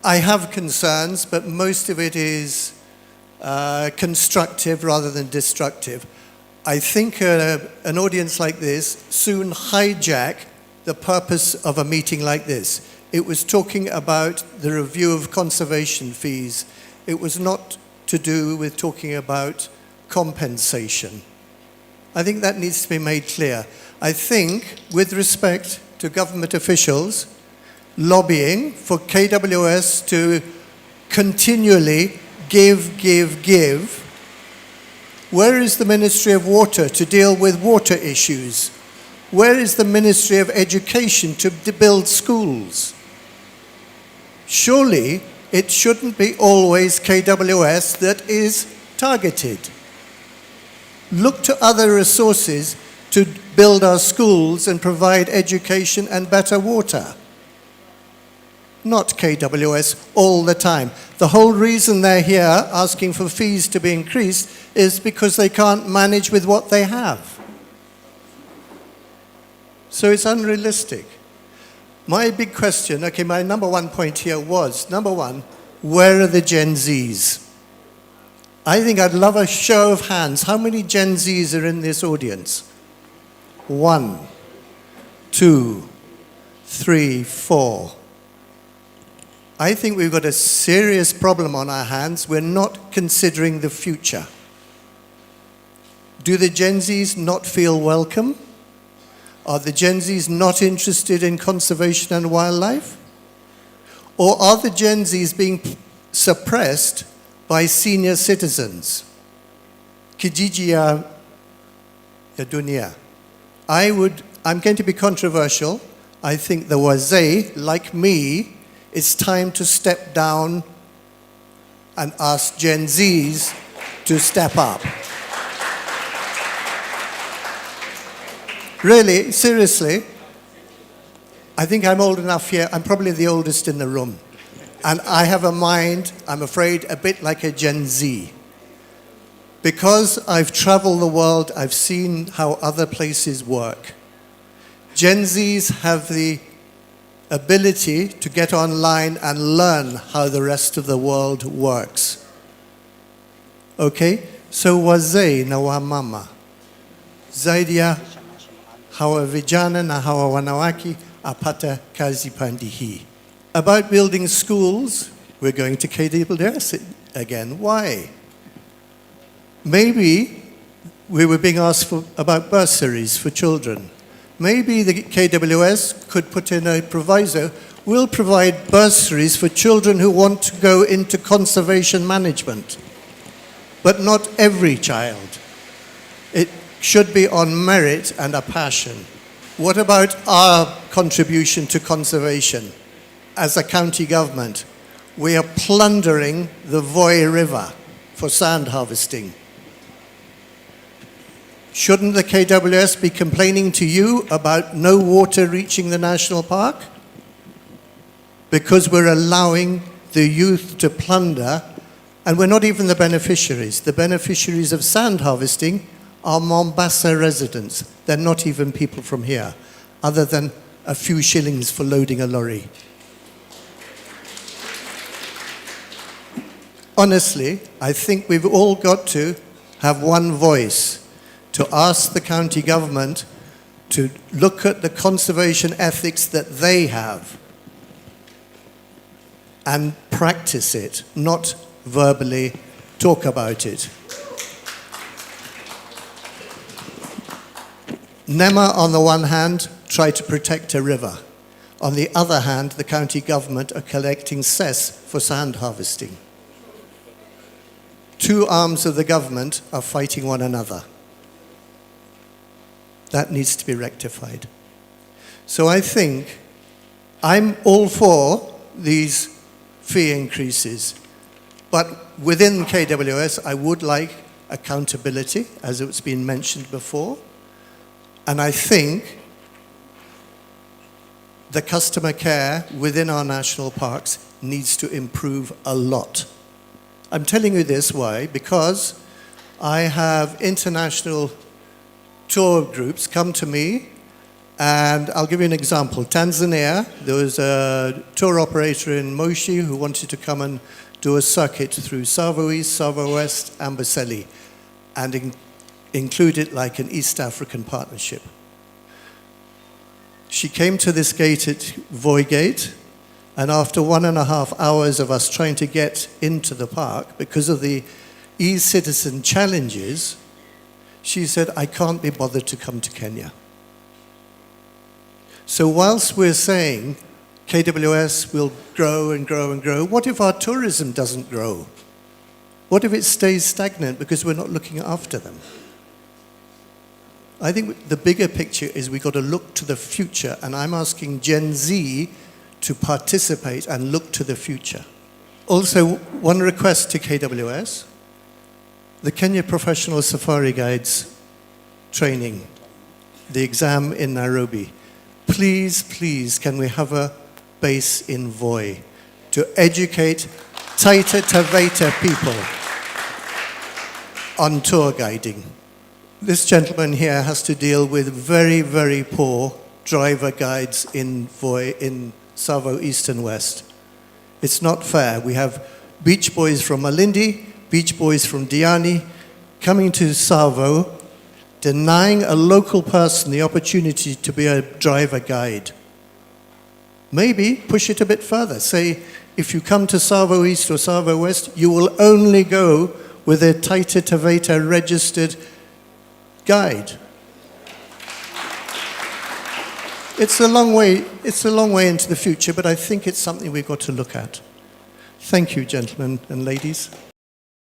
I have concerns, but most of it is constructive rather than destructive. I think an audience like this soon hijack the purpose of a meeting like this. It was talking about the review of conservation fees. It was not to do with talking about compensation. I think that needs to be made clear. I think, with respect to government officials, lobbying for KWS to continually give. Where is the Ministry of Water to deal with water issues? Where is the Ministry of Education to build schools? Surely it shouldn't be always KWS that is targeted. Look to other resources to build our schools and provide education and better water. Not KWS all the time. The whole reason they're here asking for fees to be increased is because they can't manage with what they have. So it's unrealistic. My big question, okay, my number one point here was, number one, where are the Gen Zs? I think I'd love a show of hands. How many Gen Zs are in this audience? 1, 2, 3, 4. I think we've got a serious problem on our hands. We're not considering the future. Do the Gen Zs not feel welcome? Are the Gen Zs not interested in conservation and wildlife? Or are the Gen Zs being suppressed by senior citizens? Kijiji ya dunia. I'm going to be controversial. I think the wazee, like me, it's time to step down and ask Gen Zs to step up. Really, seriously, I think I'm old enough here. I'm probably the oldest in the room. And I have a mind, I'm afraid, a bit like a Gen Z. Because I've traveled the world, I've seen how other places work. Gen Zs have the ability to get online and learn how the rest of the world works. Okay? So wazee na wamama. Zaidi ya hawa vijana na hawa wanawake apata kazi pandi hii. About building schools, we're going to KWS again. Why? Maybe we were being asked about bursaries for children. Maybe the KWS could put in a proviso. We'll provide bursaries for children who want to go into conservation management. But not every child. It should be on merit and a passion. What about our contribution to conservation? As a county government, we are plundering the Voi River for sand harvesting. Shouldn't the KWS be complaining to you about no water reaching the national park? Because we're allowing the youth to plunder, and we're not even the beneficiaries. The beneficiaries of sand harvesting are Mombasa residents. They're not even people from here, other than a few shillings for loading a lorry. Honestly, I think we've all got to have one voice to ask the county government to look at the conservation ethics that they have and practice it, not verbally talk about it. NEMA, on the one hand, try to protect a river. On the other hand, the county government are collecting cess for sand harvesting. Two arms of the government are fighting one another. That needs to be rectified. So I think I'm all for these fee increases. But within KWS, I would like accountability, as it's been mentioned before. And I think the customer care within our national parks needs to improve a lot. I'm telling you this why, because I have international tour groups come to me And I'll give you an example. Tanzania, there was a tour operator in Moshi who wanted to come and do a circuit through Savo East, Savo West, Amboseli, and include it like an East African partnership. She came to this gate at Voi Gate, and after 1.5 hours of us trying to get into the park, because of the e-citizen challenges, she said, I can't be bothered to come to Kenya. So whilst we're saying KWS will grow and grow and grow, what if our tourism doesn't grow? What if it stays stagnant because we're not looking after them? I think the bigger picture is we've got to look to the future, and I'm asking Gen Z to participate and look to the future. Also, one request to KWS, the Kenya Professional Safari Guides training, the exam in Nairobi. Please, please, can we have a base in Voi to educate Taita Taveta people on tour guiding? This gentleman here has to deal with very, very poor driver guides in Voi, in Savo East and West. It's not fair. We have beach boys from Malindi, beach boys from Diani, coming to Savo, denying a local person the opportunity to be a driver guide. Maybe push it a bit further. Say, if you come to Savo East or Savo West, you will only go with a Taita Taveta registered guide. It's a long way into the future, but I think it's something we've got to look at. Thank you, gentlemen and ladies.